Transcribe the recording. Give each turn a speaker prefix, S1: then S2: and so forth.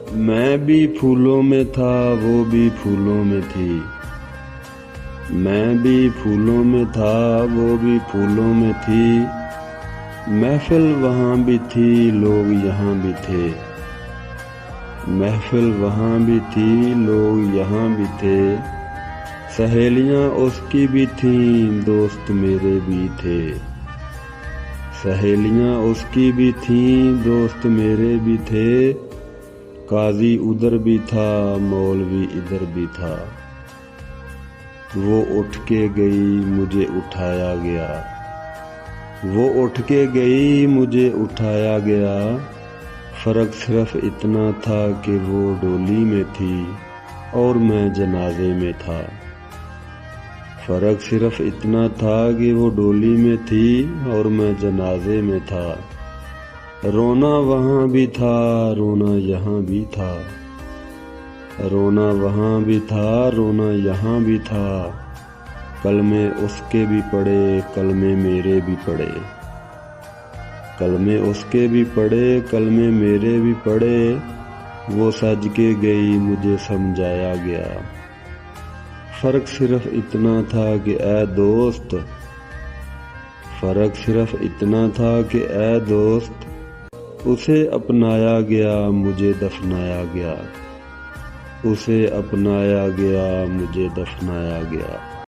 S1: میں بھی پھولوں میں تھا وہ بھی پھولوں میں تھی، میں بھی پھولوں میں تھا وہ بھی پھولوں میں تھی، محفل وہاں بھی تھی لوگ یہاں بھی تھے، محفل وہاں بھی تھی لوگ یہاں بھی تھے، سہیلیاں اس کی بھی تھیں دوست میرے بھی تھے، سہیلیاں اس کی بھی تھیں دوست میرے بھی تھے، قاضی ادھر بھی تھا مولوی ادھر بھی تھا، وہ اٹھ کے گئی مجھے اٹھایا گیا، وہ اٹھ کے گئی مجھے اٹھایا گیا، فرق صرف اتنا تھا کہ وہ ڈولی میں تھی اور میں جنازے میں تھا، فرق صرف اتنا تھا کہ وہ ڈولی میں تھی اور میں جنازے میں تھا، رونا وہاں بھی تھا رونا یہاں بھی تھا، رونا وہاں بھی تھا رونا یہاں بھی تھا، کلمے اس کے بھی پڑھے کلمے میرے بھی پڑھے، کلمے اس کے بھی پڑھے کلمے میرے بھی پڑھے، وہ سج کے گئی مجھے سمجھایا گیا، فرق صرف اتنا تھا کہ اے دوست، فرق صرف اتنا تھا کہ اے دوست، اسے اپنایا گیا مجھے دفنایا گیا، اسے اپنایا گیا مجھے دفنایا گیا۔